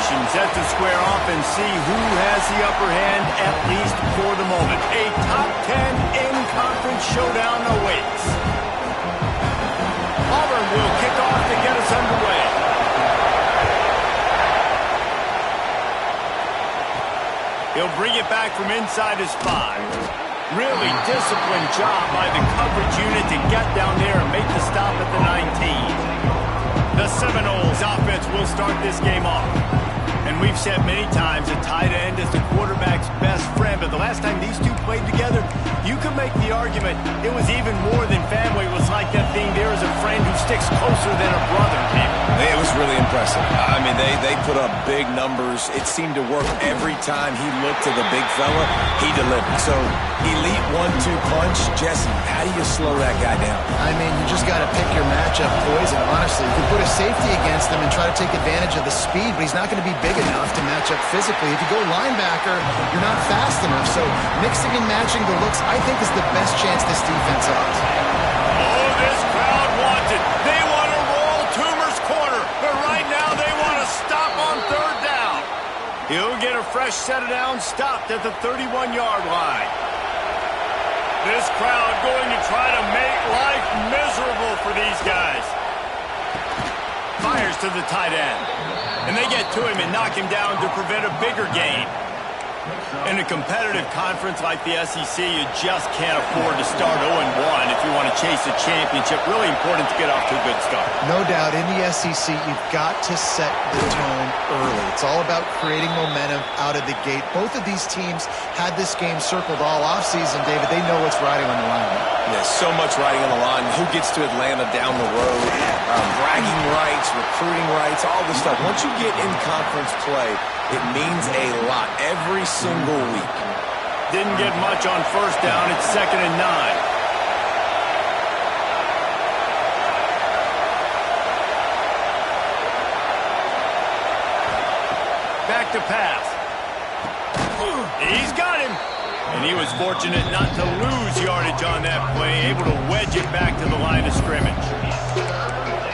formations as to square off and see who has the upper hand, at least for the moment. A top 10 in-conference showdown awaits. Auburn will kick off to get us underway. He'll bring it back from inside his 5. Really disciplined job by the coverage unit to get down there and make the stop at the 19. The Seminoles offense will start this game off. And we've said many times a tight end is the quarterback's best friend, but the last time these two played together, you could make the argument it was even more than family. It was like that being there as a friend who sticks closer than a brother. It was really impressive. I mean, they put up big numbers. It seemed to work every time he looked to the big fella. He delivered. So, elite 1-2 punch. Jesse, how do you slow that guy down? I mean, you just got to pick your matchup poison, honestly. You can put a safety against him and try to take advantage of the speed, but he's not going to be big enough to match up physically. If you go linebacker, you're not fast enough. So, mixing and matching the looks, I think, is the best chance this defense has. Oh, this crowd wants it. They want to roll Toomer's corner, but right now they want to stop on 3rd down. He'll get a fresh set of downs stopped at the 31-yard line. This crowd going to try to make life miserable for these guys. Fires to the tight end. And they get to him and knock him down to prevent a bigger gain. In a competitive conference like the SEC, you just can't afford to start 0-1 if you want to chase a championship. Really important to get off to a good start. No doubt, in the SEC, you've got to set the tone early. It's all about creating momentum out of the gate. Both of these teams had this game circled all offseason, David. They know what's riding on the line. There's so much riding on the line. Who gets to Atlanta down the road? Bragging rights, recruiting rights, all this stuff. Once you get in conference play, it means a lot every single week. Didn't get much on 1st down. It's 2nd and 9. Back to pass. He's got him. And he was fortunate not to lose yardage on that play, able to wedge it back to the line of scrimmage.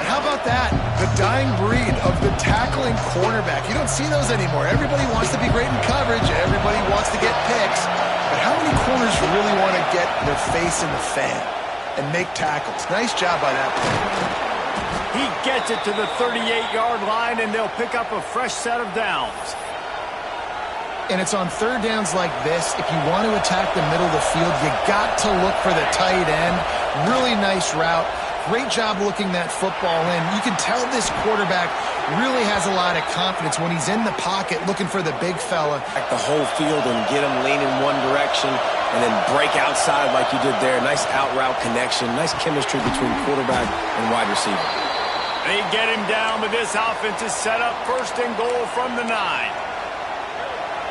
How about that? The dying breed of the tackling cornerback. You don't see those anymore. Everybody wants to be great in coverage. Everybody wants to get picks. But how many corners really want to get their face in the fan and make tackles? Nice job by that player. He gets it to the 38-yard line, and they'll pick up a fresh set of downs. And it's on 3rd downs like this. If you want to attack the middle of the field, you got to look for the tight end. Really nice route. Great job looking that football in. You can tell this quarterback really has a lot of confidence when he's in the pocket looking for the big fella. Back the whole field and get him leaning one direction and then break outside like you did there. Nice out route connection. Nice chemistry between quarterback and wide receiver. They get him down, but this offense is set up 1st and goal from the 9.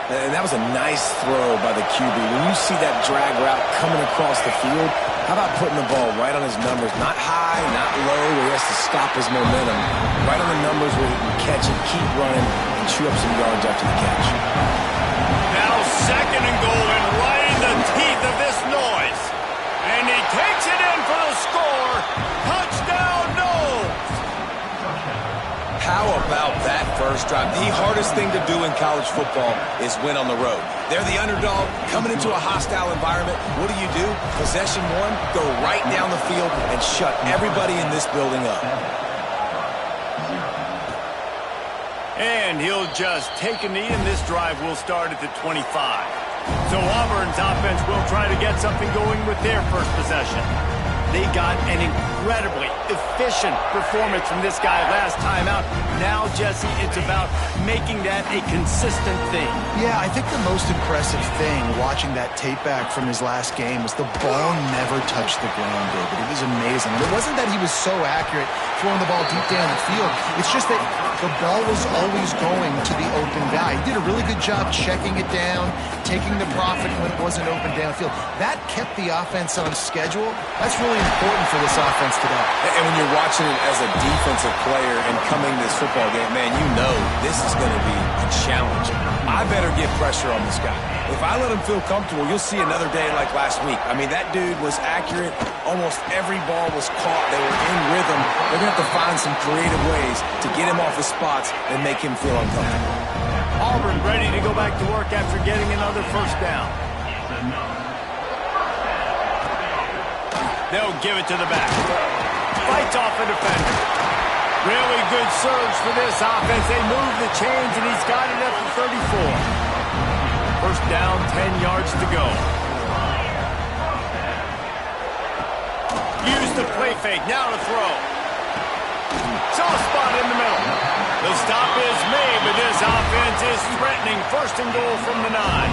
And that was a nice throw by the QB. When you see that drag route coming across the field, how about putting the ball right on his numbers? Not high, not low, where he has to stop his momentum. Right on the numbers where he can catch it, keep running, and chew up some yards after the catch. Now 2nd and goal, and right in the teeth of this noise. And he takes it in for the score. Touchdown, Noles! How about that first drive? The hardest thing to do in college football is win on the road. They're the underdog coming into a hostile environment. What do? Possession 1, go right down the field and shut everybody in this building up. And he'll just take a knee, and this drive will start at the 25. So Auburn's offense will try to get something going with their first possession. They got an incredibly efficient performance from this guy last time out. Now, Jesse, it's about making that a consistent thing. Yeah, I think the most impressive thing watching that tape back from his last game was the ball never touched the ground, David. It was amazing. And it wasn't that he was so accurate throwing the ball deep down the field. It's just that the ball was always going to the open guy. He did a really good job checking it down, taking the profit when it wasn't open downfield. That kept the offense on schedule. That's really important for this offense today. And when you're watching it as a defensive player and coming to this football game, man, you know this is going to be a challenge. I better get pressure on this guy. If I let him feel comfortable, you'll see another day like last week. I mean, that dude was accurate. Almost every ball was caught. They were in rhythm. They're going to have to find some creative ways to get him off his spots and make him feel uncomfortable. Auburn ready to go back to work after getting another first down. They'll give it to the back. Fights off a defender. Really good surge for this offense. They move the chains, and he's got it at the 34. First down, 10 yards to go. Use the play fake. Now to throw. Soft spot in the middle. The stop is made, but this offense is threatening. First and goal from the 9.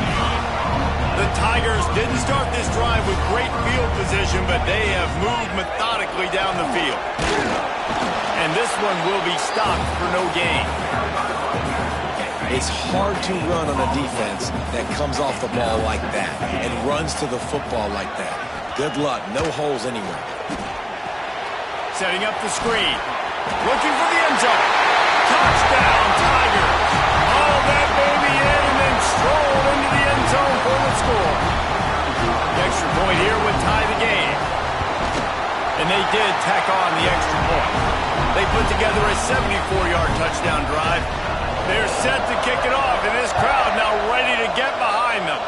The Tigers didn't start this drive with great field position, but they have moved methodically down the field. And this one will be stopped for no gain. It's hard to run on a defense that comes off the ball like that and runs to the football like that. Good luck. No holes anywhere. Setting up the screen. Looking for the end zone. Touchdown, Tigers. All that baby in and then stroll into the end zone for the score. The extra point here would tie the game. And they did tack on the extra point. They put together a 74-yard touchdown drive. They're set to kick it off, and this crowd now ready to get behind them.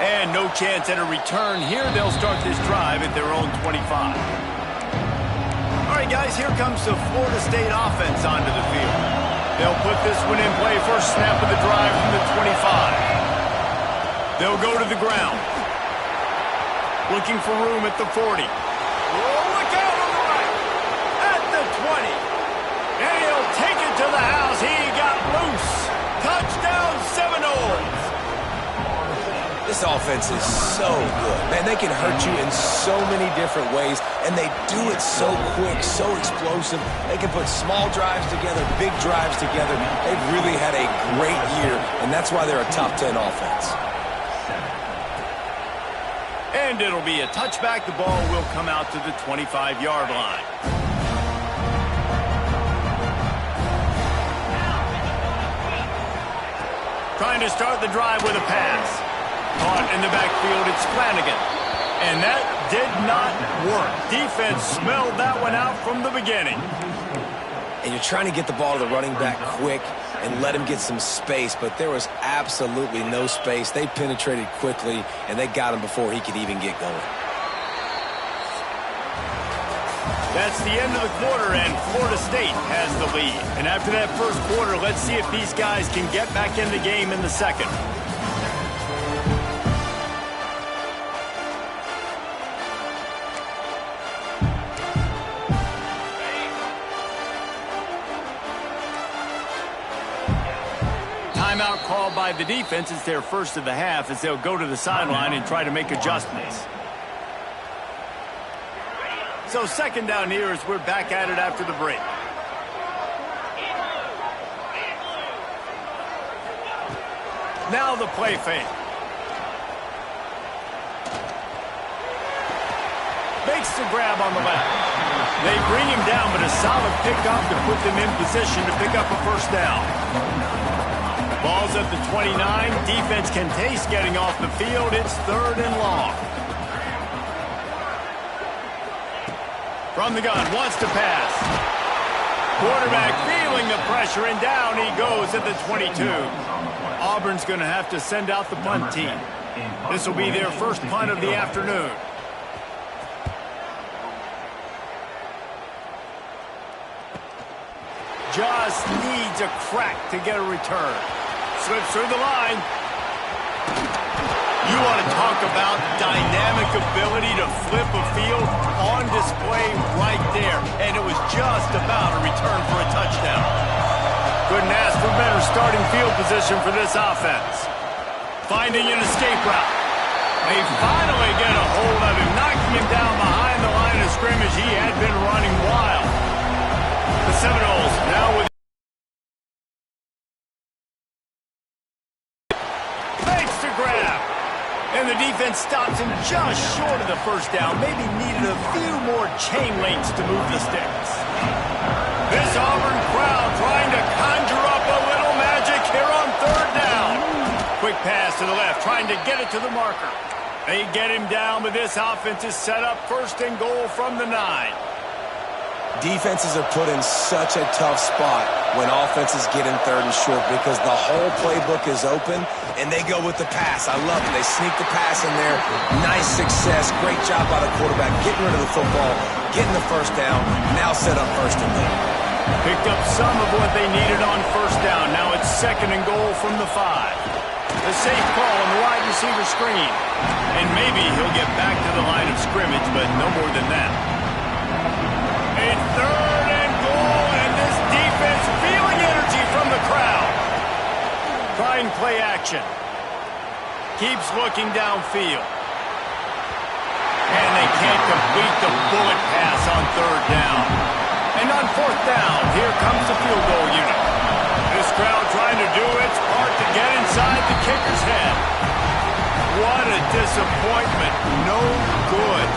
And no chance at a return here. They'll start this drive at their own 25. All right, guys, here comes the Florida State offense onto the field. They'll put this one in play. First snap of the drive from the 25. They'll go to the ground. Looking for room at the 40. Look out on the right. At the 20. And he'll take it to the house. He got loose. Touchdown, Seminoles. This offense is so good. Man, they can hurt you in so many different ways, and they do it so quick, so explosive. They can put small drives together, big drives together. They've really had a great year, and that's why they're a top 10 offense. And it'll be a touchback. The ball will come out to the 25-yard line. Trying to start the drive with a pass. Caught in the backfield, it's Flanagan. And that did not work. Defense smelled that one out from the beginning. And you're trying to get the ball to the running back quick and let him get some space, but there was absolutely no space. They penetrated quickly, and they got him before he could even get going. That's the end of the quarter, and Florida State has the lead. And after that first quarter, let's see if these guys can get back in the game in the second. Timeout called by the defense. It's their first of the half as they'll go to the sideline and try to make adjustments. So second down here as we're back at it after the break. Now the play fake. Makes the grab on the left. They bring him down, but a solid pickup to put them in position to pick up a first down. Ball's at the 29. Defense can taste getting off the field. It's third and long. From the gun, wants to pass. Quarterback feeling the pressure, and down he goes at the 22. Auburn's going to have to send out the punt team. This will be their first punt of the afternoon. Just needs a crack to get a return. Slips through the line. You want to talk about dynamic ability to flip a field on display right there. And it was just about a return for a touchdown. Couldn't ask for better starting field position for this offense. Finding an escape route. They finally get a hold of him, knocking him down behind the line of scrimmage. He had been running wild. The Seminoles now with makes the grab. And the defense stops him just short of the first down. Maybe needed a few more chain links to move the sticks. This Auburn crowd trying to conjure up a little magic here on third down. Quick pass to the left, trying to get it to the marker. They get him down, but this offense is set up first and goal from the 9. Defenses are put in such a tough spot when offenses get in third and short because the whole playbook is open, and they go with the pass. I love it. They sneak the pass in there. Nice success. Great job by the quarterback getting rid of the football, getting the first down, now set up first and goal. Picked up some of what they needed on first down. Now it's second and goal from the 5. The safe call on the wide receiver screen. And maybe he'll get back to the line of scrimmage, but no more than that. A third and goal, and this defense feeling energy from the crowd. Trying play action. Keeps looking downfield. And they can't complete the bullet pass on third down. And on fourth down, here comes the field goal unit. This crowd trying to do its part to get inside the kicker's head. What a disappointment. No good.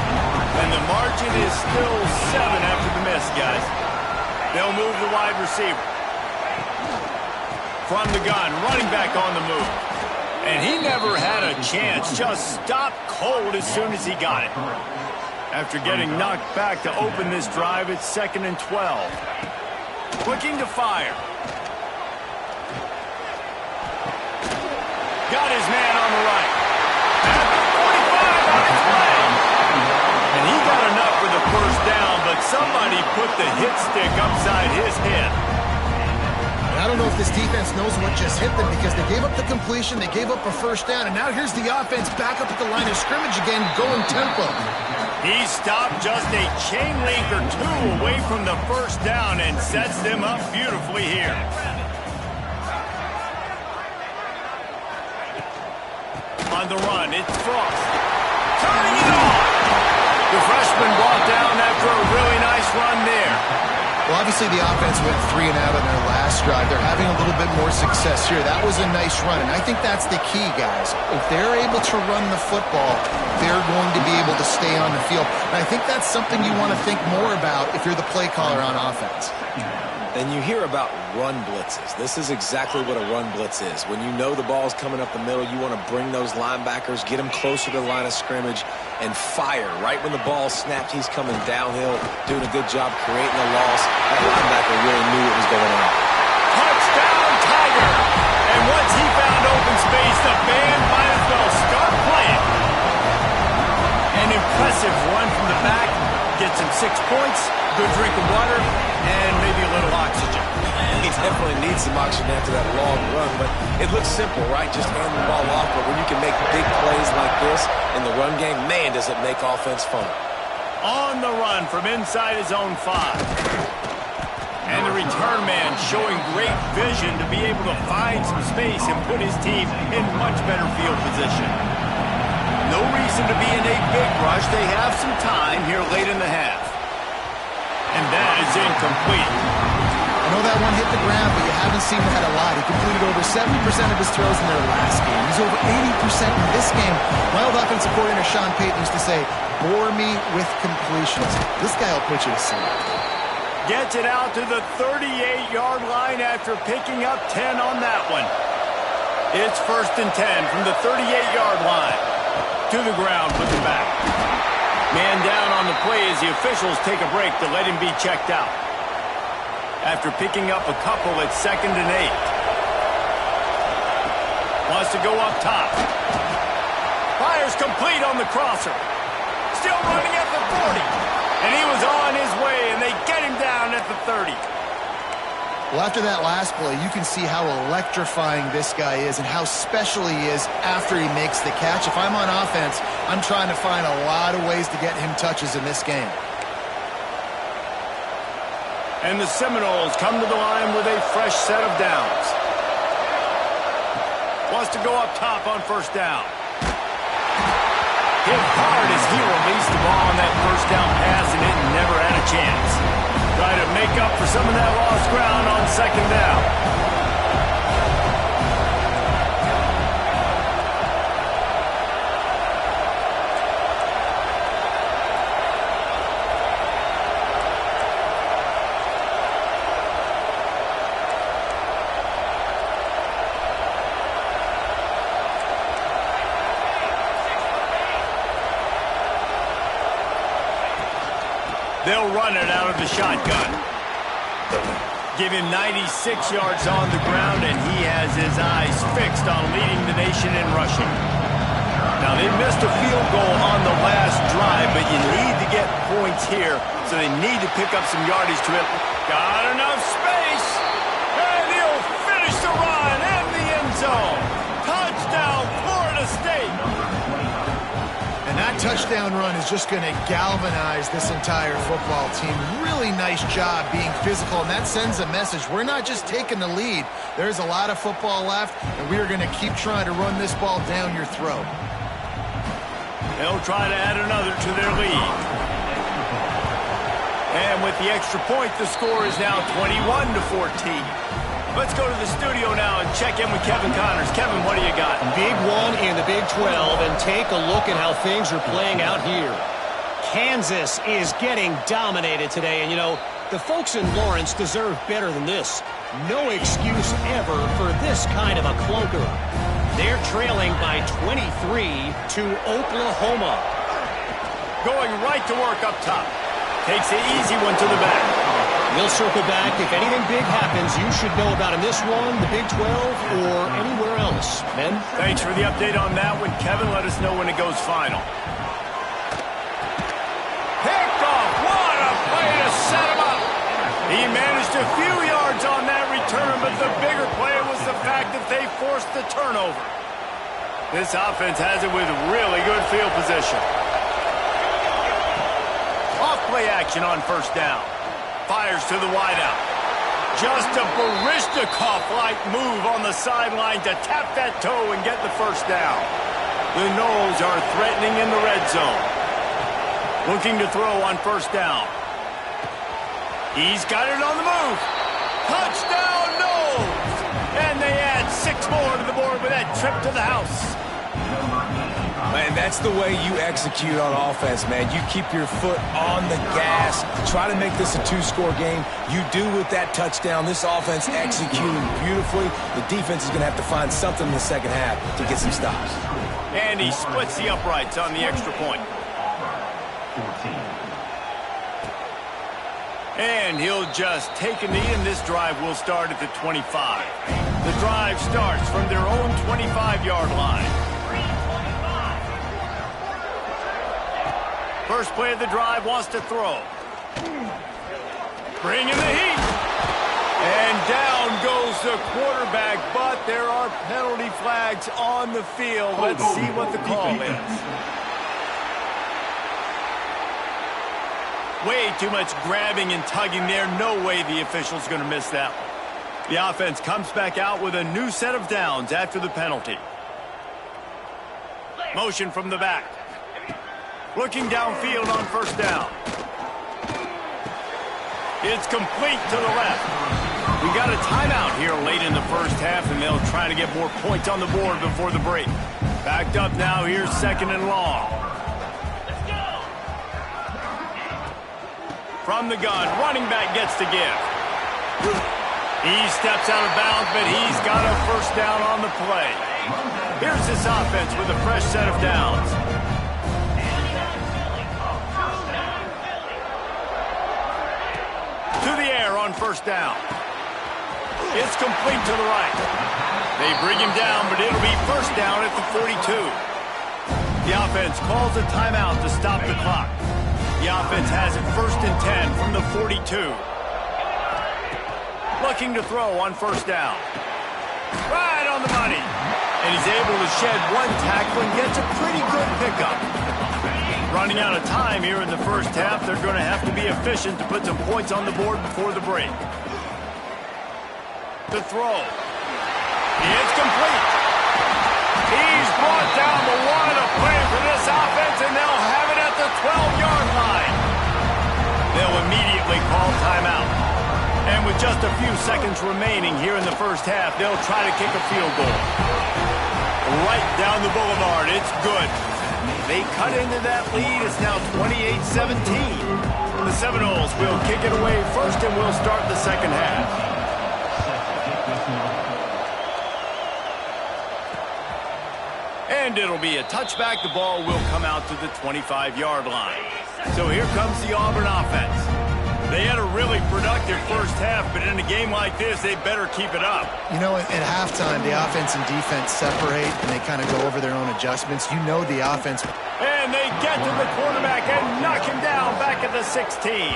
And the margin is still 7 after the miss, guys. They'll move the wide receiver. From the gun, running back on the move. And he never had a chance. Just stopped cold as soon as he got it. After getting knocked back to open this drive, it's second and 12. Looking to fire. Got his man on the right. At the 45 on his way. And he got enough for the first down, but somebody put the hit stick upside his head. I don't know if this defense knows what just hit them because they gave up the completion, they gave up a first down, and now here's the offense back up at the line of scrimmage again, going tempo. He stopped just a chain link or 2 away from the first down and sets them up beautifully here. On the run, it's Frost. Turning it on! The freshman brought down after a really nice run there. Well, obviously the offense went 3 and out on their last drive. They're having a little bit more success here. That was a nice run, and I think that's the key, guys. If they're able to run the football, they're going to be able to stay on the field. And I think that's something you want to think more about if you're the play caller on offense. And you hear about run blitzes. This is exactly what a run blitz is. When you know the ball's coming up the middle, you want to bring those linebackers, get them closer to the line of scrimmage, and fire. Right when the ball snapped, he's coming downhill, doing a good job creating a loss. That linebacker really knew what was going on. Touchdown, Tiger! And once he found open space, the band might as well start playing. An impressive run from the back. Gets him 6 points, good drink of water, and maybe a little oxygen. He definitely needs some oxygen after that long run, but it looks simple, right? Just hand the ball off, but when you can make big plays like this in the run game, man, does it make offense fun. On the run from inside his own 5. And the return man showing great vision to be able to find some space and put his team in much better field position. No reason to be in a big rush. They have some time here late in the half. And that is incomplete. I know that one hit the ground, but you haven't seen that a lot. He completed over 70% of his throws in their last game. He's over 80% in this game. My old offensive coordinator, Sean Payton, used to say, bore me with completions. This guy will put you to sleep. Gets it out to the 38-yard line after picking up 10 on that one. It's first and 10 from the 38-yard line. To the ground with the back. Man down on the play as the officials take a break to let him be checked out. After picking up a couple, it's second and 8. Wants to go up top. Fires complete on the crosser. Still running at the 40. And he was on his way, and they get him down at the 30. Well, after that last play, you can see how electrifying this guy is and how special he is after he makes the catch. If I'm on offense, I'm trying to find a lot of ways to get him touches in this game. And the Seminoles come to the line with a fresh set of downs. Wants to go up top on first down. Hit hard as he released the ball on that first down pass, and it never had a chance. Try to make up for some of that lost ground on second down. They'll run it out of the shotgun. Give him 96 yards on the ground, and he has his eyes fixed on leading the nation in rushing. Now, they missed a field goal on the last drive, but you need to get points here, so they need to pick up some yardage to it. Got enough space, and he'll finish the run in the end zone. Touchdown, Florida State. And that touchdown run is just going to galvanize this entire football team. Really nice job being physical, and that sends a message. We're not just taking the lead. There's a lot of football left, and we are going to keep trying to run this ball down your throat. They'll try to add another to their lead. And with the extra point, the score is now 21-14. Let's go to the studio now and check in with Kevin Connors. Kevin, what do you got? Big one in the Big 12, and take a look at how things are playing out here. Kansas is getting dominated today, and, you know, the folks in Lawrence deserve better than this. No excuse ever for this kind of a clunker. They're trailing by 23 to Oklahoma. Going right to work up top. Takes the easy one to the back. We'll circle back. If anything big happens, you should know about in this one, the Big 12, or anywhere else. Ben? Thanks for the update on that one, Kevin. Let us know when it goes final. Picked off. What a play to set him up. He managed a few yards on that return, but the bigger play was the fact that they forced the turnover. This offense has it with really good field position. Off-play action on first down. Fires to the wideout. Just a Baryshnikov-like move on the sideline to tap that toe and get the first down. The Noles are threatening in the red zone. Looking to throw on first down. He's got it on the move. Touchdown, Noles! And they add 6 more to the board with that trip to the house. Man, that's the way you execute on offense, man. You keep your foot on the gas. Try to make this a 2-score game. You do with that touchdown. This offense executing beautifully. The defense is going to have to find something in the second half to get some stops. And he splits the uprights on the extra point. And he'll just take a knee, and this drive will start at the 25. The drive starts from their own 25-yard line. First play of the drive, wants to throw. Bringing the heat. And down goes the quarterback, but there are penalty flags on the field. Let's see what the call is. Way too much grabbing and tugging there. No way the official's going to miss that one. The offense comes back out with a new set of downs after the penalty. Motion from the back. Looking downfield on first down. It's complete to the left. We got a timeout here late in the first half, and they'll try to get more points on the board before the break. Backed up now, here's 2nd and long. From the gun, running back gets to give. He steps out of bounds, but he's got a first down on the play. Here's this offense with a fresh set of downs. To the air on first down. It's complete to the right. They bring him down, but it'll be first down at the 42. The offense calls a timeout to stop the clock. The offense has it 1st and 10 from the 42. Looking to throw on first down. Right on the money. And he's able to shed one tackle and gets a pretty good pickup. Running out of time here in the first half. They're going to have to be efficient to put some points on the board before the break. The throw. It's complete. He's brought down, but what a play for this offense, and they'll have it at the 12-yard line. They'll immediately call timeout. And with just a few seconds remaining here in the first half, they'll try to kick a field goal. Right down the boulevard. It's good. They cut into that lead. It's now 28-17. The Seminoles will kick it away first, and we'll start the second half. And it'll be a touchback. The ball will come out to the 25-yard line. So here comes the Auburn offense. They had a really productive first half, but in a game like this, they better keep it up. You know, at halftime, the offense and defense separate, and they kind of go over their own adjustments. You know the offense. And they get to the quarterback and knock him down back at the 16.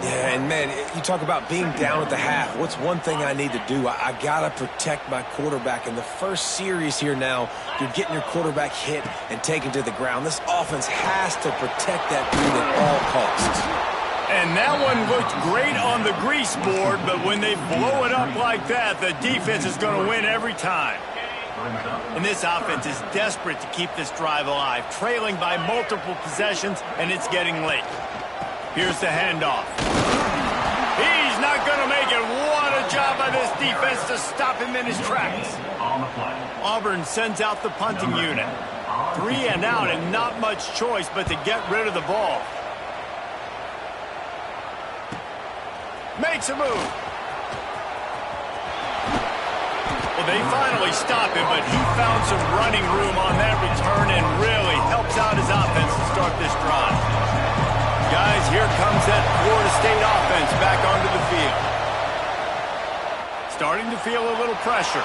Yeah, and man, you talk about being down at the half. What's one thing I need to do? I got to protect my quarterback. In the first series here now, you're getting your quarterback hit and taken to the ground. This offense has to protect that dude at all costs. And that one looked great on the grease board, but when they blow it up like that, the defense is going to win every time. And this offense is desperate to keep this drive alive, trailing by multiple possessions, and it's getting late. Here's the handoff. He's not going to make it. What a job by this defense to stop him in his tracks. Auburn sends out the punting unit. 3 and out, and not much choice but to get rid of the ball. Makes a move. Well, they finally stop him, but he found some running room on that return and really helps out his offense to start this drive. Guys, here comes that Florida State offense back onto the field. Starting to feel a little pressure.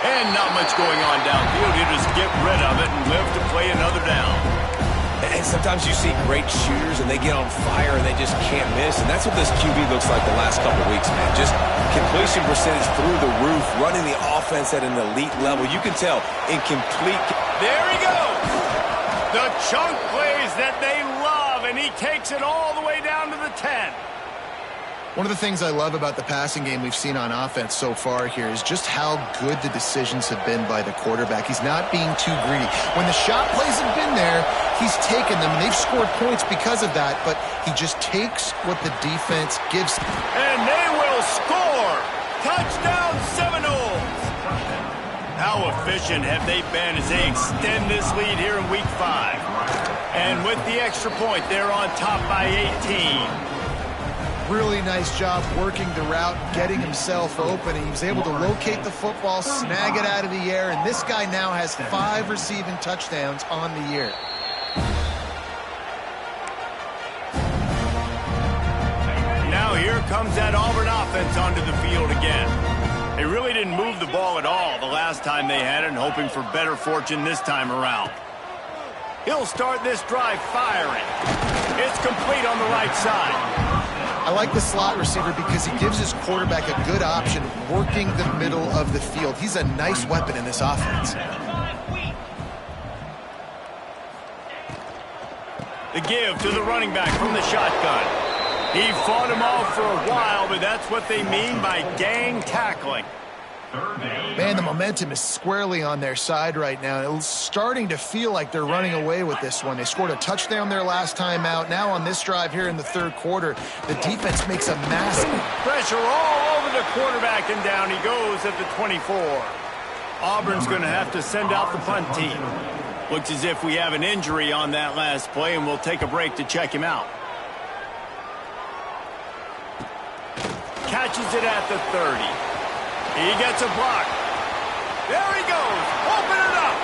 And not much going on downfield. You just get rid of it and live to play another down. And sometimes you see great shooters and they get on fire and they just can't miss. And that's what this QB looks like the last couple weeks, man. Just completion percentage through the roof, running the offense at an elite level. You can tell in complete. There he goes. The chunk plays that they love, and he takes it all the way down to the 10. One of the things I love about the passing game we've seen on offense so far here is just how good the decisions have been by the quarterback. He's not being too greedy. When the shot plays have been there, he's taken them. They've scored points because of that, but he just takes what the defense gives. And they will score. Touchdown Seminoles. How efficient have they been as they extend this lead here in Week 5? And with the extra point, they're on top by 18. Really nice job working the route, getting himself open. He was able to locate the football, snag it out of the air, and this guy now has 5 receiving touchdowns on the year. Now here comes that Auburn offense onto the field again. They really didn't move the ball at all the last time they had it, and hoping for better fortune this time around. He'll start this drive firing. It's complete on the right side. I like the slot receiver because he gives his quarterback a good option working the middle of the field. He's a nice weapon in this offense. The give to the running back from the shotgun. He fought him off for a while, but that's what they mean by gang tackling. Man, the momentum is squarely on their side right now. It's starting to feel like they're running away with this one. They scored a touchdown their last time out. Now on this drive here in the third quarter, the defense makes a massive pressure all over the quarterback, and down he goes at the 24. Auburn's going to have to send out the punt team. Looks as if we have an injury on that last play, and we'll take a break to check him out. Catches it at the 30. He gets a block. There he goes. Open it up.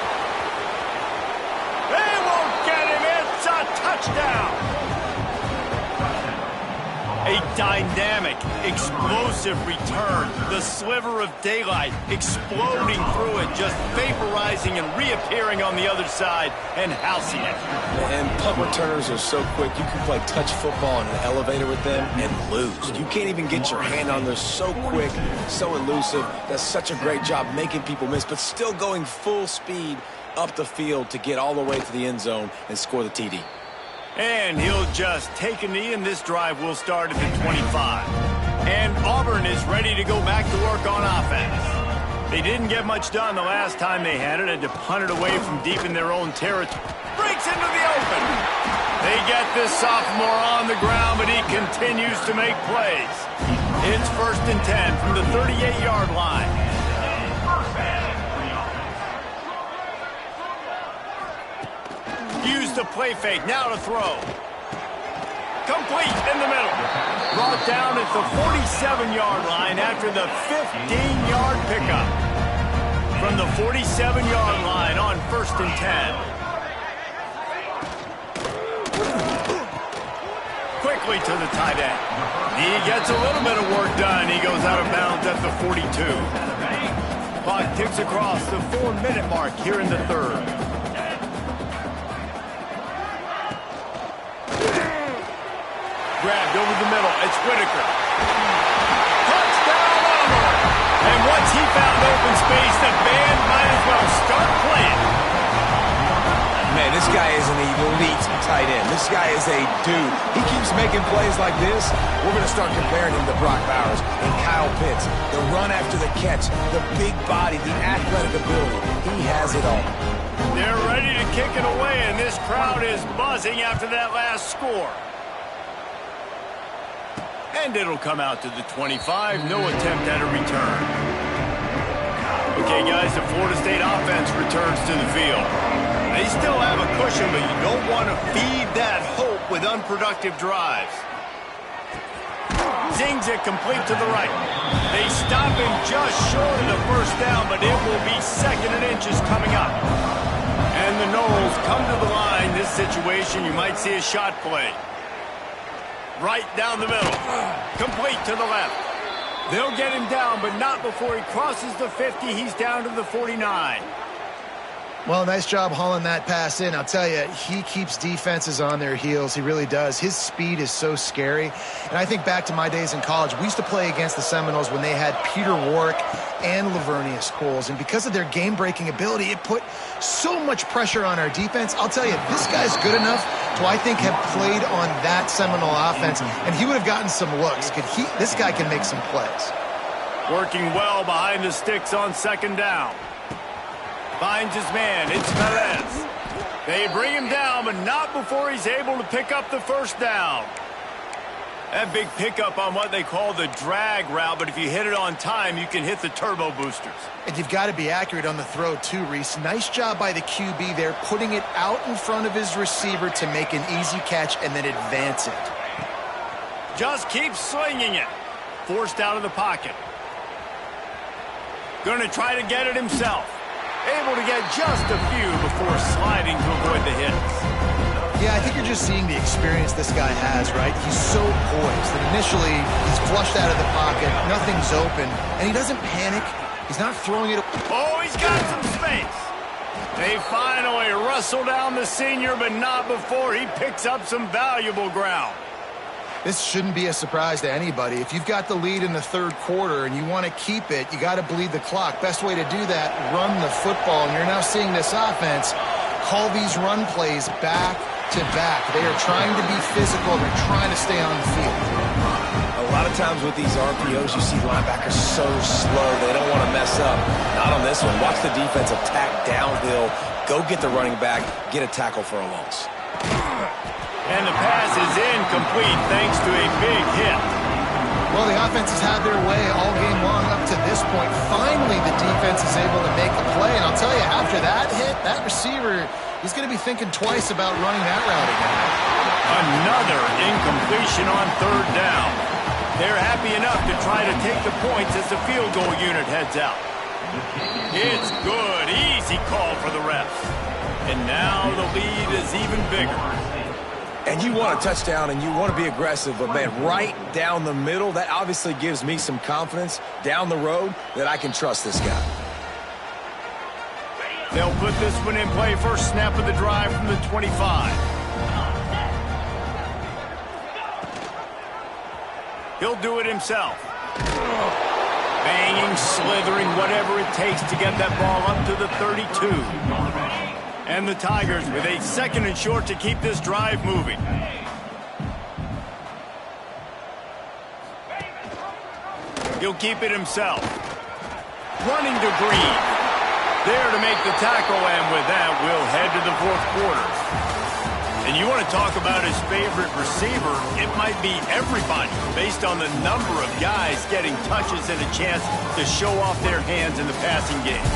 They won't get him. It's a touchdown. A dynamic, explosive return. The sliver of daylight exploding through it, just vaporizing and reappearing on the other side and housing it. And punt returners are so quick. You can play touch football in an elevator with them and lose. You can't even get your hand on them. So quick, so elusive. Does such a great job making people miss, but still going full speed up the field to get all the way to the end zone and score the TD. And he'll just take a knee, and this drive will start at the 25. And Auburn is ready to go back to work on offense. They didn't get much done the last time they had it, had to punt it away from deep in their own territory. Breaks into the open. They get this sophomore on the ground, but he continues to make plays. It's 1st and 10 from the 38-yard line. Use the play fake, now to throw. Complete in the middle. Brought down at the 47-yard line after the 15-yard pickup. From the 47-yard line on 1st and 10. quickly to the tight end. He gets a little bit of work done. He goes out of bounds at the 42. Clock ticks across the 4-minute mark here in the third. Grabbed over the middle. It's Whitaker. Touchdown, Auburn! And once he found open space, the band might as well start playing. Man, this guy is an elite tight end. This guy is a dude. He keeps making plays like this. We're going to start comparing him to Brock Bowers and Kyle Pitts. The run after the catch, the big body, the athletic ability. He has it all. They're ready to kick it away, and this crowd is buzzing after that last score. And it'll come out to the 25. No attempt at a return. Okay, guys, the Florida State offense returns to the field. They still have a cushion, but you don't want to feed that hope with unproductive drives. Zings it complete to the right. They stop him just short of the first down, but it will be 2nd and inches coming up. And the Noles come to the line. This situation, you might see a shot play. Right down the middle. Complete to the left. They'll get him down, but not before he crosses the 50. He's down to the 49. Well, nice job hauling that pass in. I'll tell you, he keeps defenses on their heels. He really does. His speed is so scary. And I think back to my days in college. We used to play against the Seminoles when they had Peter Warrick and Lavernius Coles. And because of their game-breaking ability, it put so much pressure on our defense. I'll tell you, this guy's good enough to, I think, have played on that Seminole offense. And he would have gotten some looks. This guy can make some plays. Working well behind the sticks on 2nd down. Finds his man. It's Velez. They bring him down, but not before he's able to pick up the 1st down. That big pickup on what they call the drag route, but if you hit it on time, you can hit the turbo boosters. And you've got to be accurate on the throw, too, Reese. Nice job by the QB there, putting it out in front of his receiver to make an easy catch and then advance it. Just keep slinging it. Forced out of the pocket. Going to try to get it himself. Able to get just a few before sliding to avoid the hits. Yeah, I think you're just seeing the experience this guy has, right? He's so poised that initially he's flushed out of the pocket, nothing's open, and he doesn't panic. He's not throwing it. Oh, he's got some space. They finally wrestle down the senior, but not before he picks up some valuable ground. This shouldn't be a surprise to anybody. If you've got the lead in the 3rd quarter and you want to keep it, you got to bleed the clock. Best way to do that, run the football. And you're now seeing this offense call these run plays back to back. They are trying to be physical. They're trying to stay on the field. A lot of times with these RPOs, you see linebackers so slow. They don't want to mess up. Not on this one. Watch the defense attack downhill. Go get the running back. Get a tackle for a loss. And the pass is incomplete thanks to a big hit. Well, the offense has had their way all game long up to this point. Finally, the defense is able to make a play. And I'll tell you, after that hit, that receiver, he's going to be thinking twice about running that route again. Another incompletion on 3rd down. They're happy enough to try to take the points as the field goal unit heads out. It's good. Easy call for the refs. And now the lead is even bigger. And you want a touchdown and you want to be aggressive, but man, right down the middle, that obviously gives me some confidence down the road that I can trust this guy. They'll put this one in play. First snap of the drive from the 25. He'll do it himself. Banging, slithering, whatever it takes to get that ball up to the 32. And the Tigers with a 2nd and short to keep this drive moving. He'll keep it himself. Running to Green. There to make the tackle, and with that, we'll head to the 4th quarter. And you want to talk about his favorite receiver, it might be everybody, based on the number of guys getting touches and a chance to show off their hands in the passing game.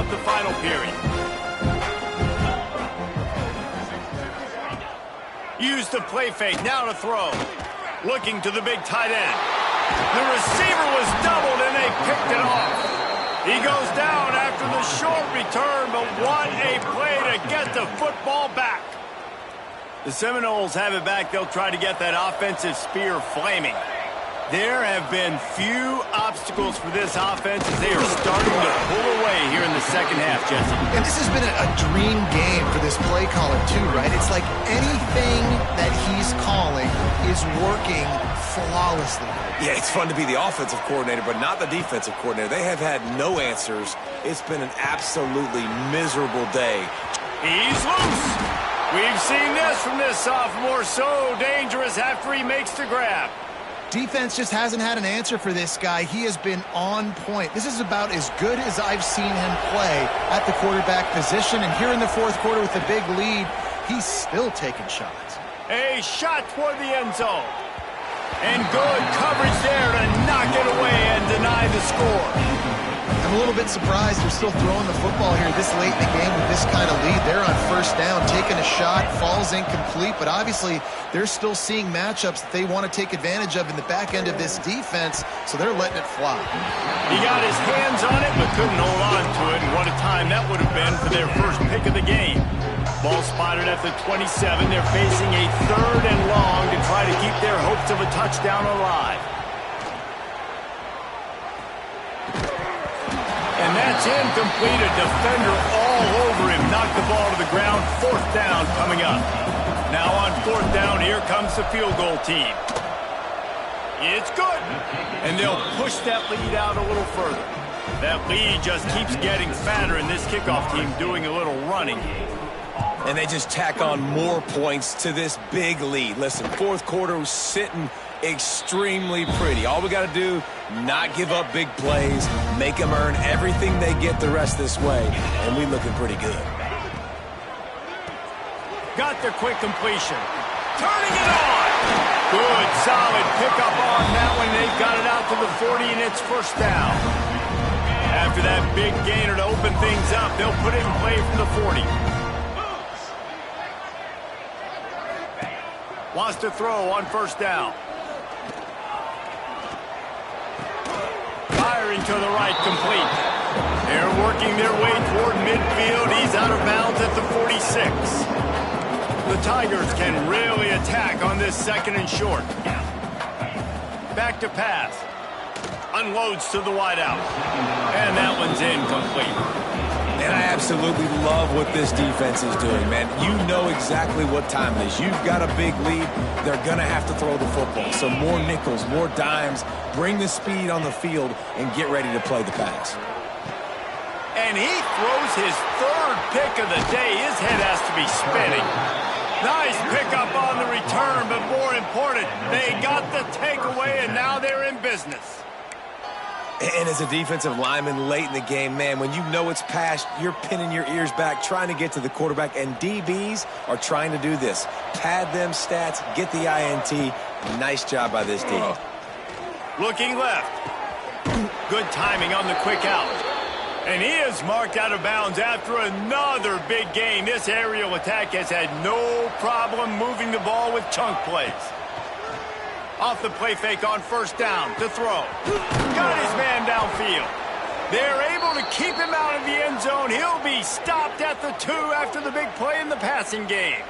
The final period. Use the play fake, now to throw. Looking to the big tight end. The receiver was doubled and they picked it off. He goes down after the short return, but what a play to get the football back. The Seminoles have it back. They'll try to get that offensive spear flaming. There have been few obstacles for this offense as they are starting to pull away here in the second half, Jesse. And this has been a dream game for this play caller, too, right? It's like anything that he's calling is working flawlessly. Yeah, it's fun to be the offensive coordinator, but not the defensive coordinator. They have had no answers. It's been an absolutely miserable day. He's loose. We've seen this from this sophomore, so dangerous after he makes the grab. Defense just hasn't had an answer for this guy. He has been on point. This is about as good as I've seen him play at the quarterback position. And here in the fourth quarter with the big lead, he's still taking shots. A shot toward the end zone. And good coverage there to knock it away and deny the score. I'm a little bit surprised they're still throwing the football here this late in the game with this kind of lead. They're on first down, taking a shot, falls incomplete, but obviously they're still seeing matchups that they want to take advantage of in the back end of this defense, so they're letting it fly. He got his hands on it, but couldn't hold on to it, and what a time that would have been for their first pick of the game. Ball spotted at the 27. They're facing a 3rd and long to try to keep their hopes of a touchdown alive. And that's incomplete. A defender all over him. Knocked the ball to the ground. 4th down coming up. Now on 4th down, here comes the field goal team. It's good. And they'll push that lead out a little further. That lead just keeps getting fatter, and this kickoff team doing a little running. And they just tack on more points to this big lead. Listen, fourth quarter was sitting extremely pretty. All we got to do, not give up big plays, make them earn everything they get the rest this way, and we looking pretty good. Got the quick completion. Turning it on. Good, solid pickup on that one. They've got it out to the 40, and it's first down. After that big gainer to open things up, they'll put it in play from the 40. Wants to throw on first down. Firing to the right, complete. They're working their way toward midfield. He's out of bounds at the 46. The Tigers can really attack on this 2nd and short. Back to pass. Unloads to the wideout. And that one's incomplete. And I absolutely love what this defense is doing, man. You know exactly what time it is. You've got a big lead. They're going to have to throw the football. So more nickels, more dimes. Bring the speed on the field and get ready to play the pass. And he throws his 3rd pick of the day. His head has to be spinning. Nice pickup on the return, but more important, they got the takeaway, and now they're in business. And as a defensive lineman late in the game, man, when you know it's past, you're pinning your ears back, trying to get to the quarterback, and DBs are trying to do this. Pad them stats, get the INT. Nice job by this D. Looking left. Good timing on the quick out. And he is marked out of bounds after another big gain. This aerial attack has had no problem moving the ball with chunk plays. Off the play fake on first down to throw. Got his man downfield. They're able to keep him out of the end zone. He'll be stopped at the 2 after the big play in the passing game.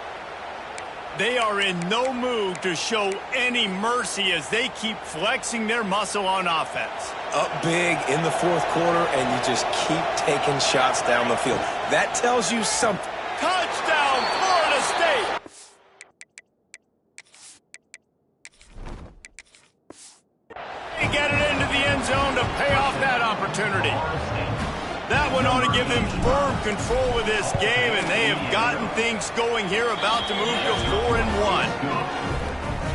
They are in no mood to show any mercy as they keep flexing their muscle on offense. Up big in the fourth quarter, and you just keep taking shots down the field. That tells you something. Touchdown, Florida State! They get it into the end zone to pay off that opportunity. That one ought to give them firm control of this game, and they have gotten things going here, about to move to 4-1.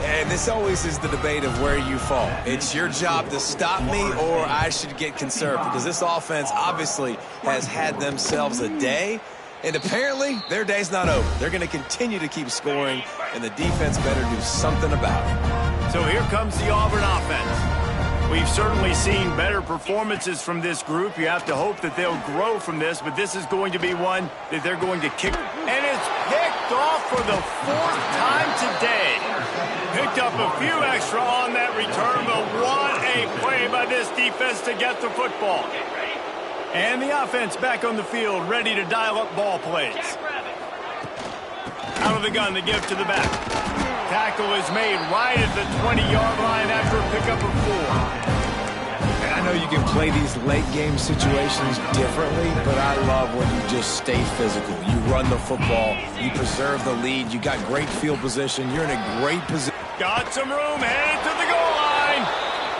And this always is the debate of where you fall. It's your job to stop me, or I should get conserved, because this offense obviously has had themselves a day, and apparently their day's not over. They're going to continue to keep scoring, and the defense better do something about it. So here comes the Auburn offense. We've certainly seen better performances from this group. You have to hope that they'll grow from this, but this is going to be one that they're going to kick. And it's picked picked off for the 4th time today. Picked up a few extra on that return, but what a play by this defense to get the football. And the offense back on the field, ready to dial up ball plays. Out of the gun, the give to the back. Tackle is made right at the 20-yard line after a pickup of 4. And I know you can play these late-game situations differently, but I love when you just stay physical. You run the football, you preserve the lead, you got great field position, you're in a great position. Got some room, headed to the goal line,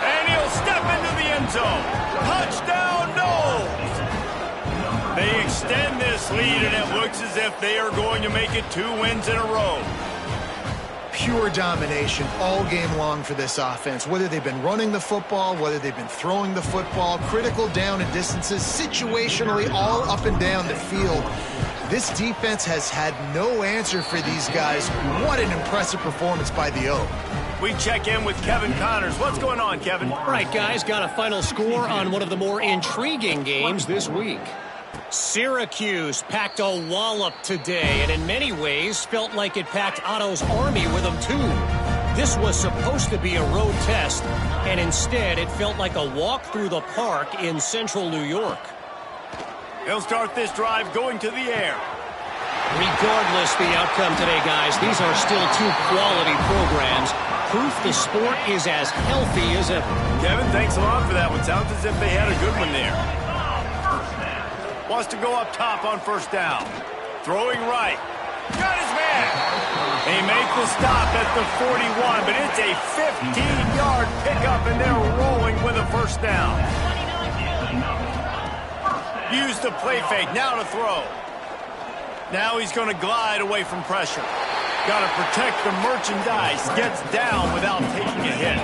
and he'll step into the end zone. Touchdown, Knowles! They extend this lead, and it looks as if they are going to make it 2 wins in a row. Pure domination all game long for this offense. Whether they've been running the football, whether they've been throwing the football, critical down and distances, situationally all up and down the field. This defense has had no answer for these guys. What an impressive performance by the O. We check in with Kevin Connors. What's going on, Kevin? All right, guys, got a final score on one of the more intriguing games this week. Syracuse packed a wallop today, and in many ways felt like it packed Otto's Army with them too. This was supposed to be a road test, and instead it felt like a walk through the park in central New York. He'll start this drive going to the air. Regardless the outcome today, guys, these are still 2 quality programs. Proof the sport is as healthy as ever. Kevin, thanks a lot for that one. Sounds as if they had a good one there. Wants to go up top on 1st down. Throwing right. Got his man. They make the stop at the 41, but it's a 15-yard pickup, and they're rolling with a 1st down. Use the play fake. Now to throw. Now he's going to glide away from pressure. Got to protect the merchandise. Gets down without taking a hit.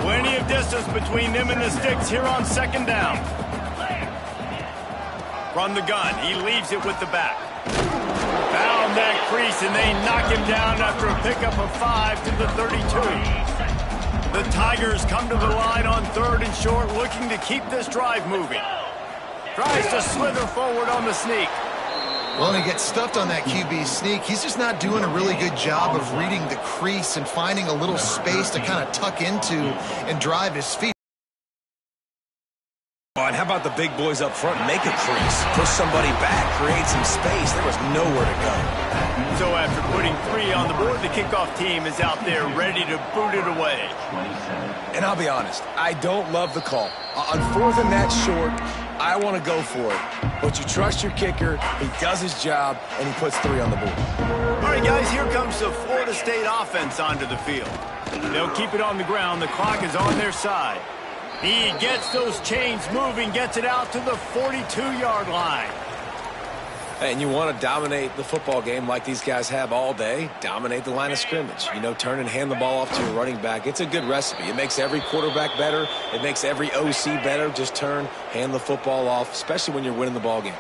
Plenty of distance between them and the sticks here on 2nd down. From the gun, he leaves it with the back. Found that crease, and they knock him down after a pickup of 5 to the 32. The Tigers come to the line on 3rd and short, looking to keep this drive moving. Tries to slither forward on the sneak. Well, and he gets stuffed on that QB sneak. He's just not doing a really good job of reading the crease and finding a little space to kind of tuck into and drive his feet. And how about the big boys up front? Make a crease, push somebody back, create some space. There was nowhere to go. So after putting 3 on the board, the kickoff team is out there ready to boot it away. And I'll be honest, I don't love the call. On 4th and that short, I want to go for it. But you trust your kicker, he does his job, and he puts 3 on the board. All right, guys, here comes the Florida State offense onto the field. They'll keep it on the ground. The clock is on their side. He gets those chains moving, gets it out to the 42-yard line. And you want to dominate the football game like these guys have all day, dominate the line of scrimmage. You know, turn and hand the ball off to your running back. It's a good recipe. It makes every quarterback better. It makes every OC better. Just turn, hand the football off, especially when you're winning the ball game.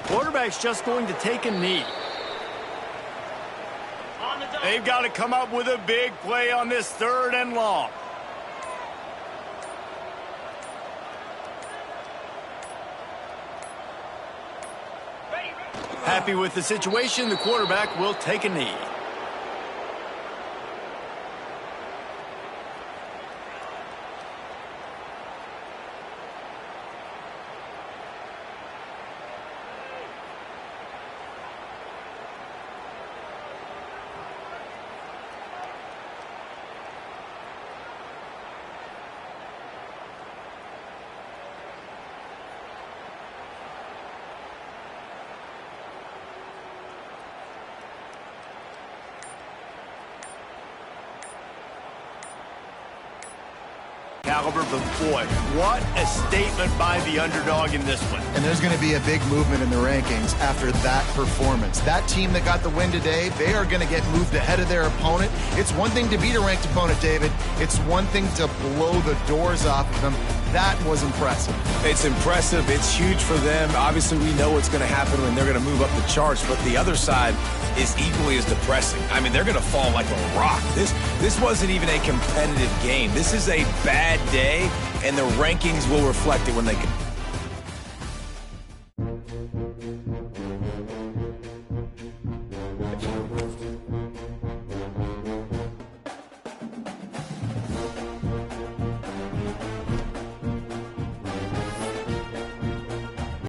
Quarterback's just going to take a knee. They've got to come up with a big play on this 3rd and long. Happy with the situation, the quarterback will take a knee. Caliber, but boy, what a statement by the underdog in this one. And there's going to be a big movement in the rankings after that performance. That team that got the win today, they are going to get moved ahead of their opponent. It's one thing to beat a ranked opponent, David. It's one thing to blow the doors off of them. That was impressive. It's impressive. It's huge for them. Obviously, we know what's going to happen when they're going to move up the charts. But the other side, is equally as depressing. I mean, they're going to fall like a rock. This wasn't even a competitive game. This is a bad day, and the rankings will reflect it when they can.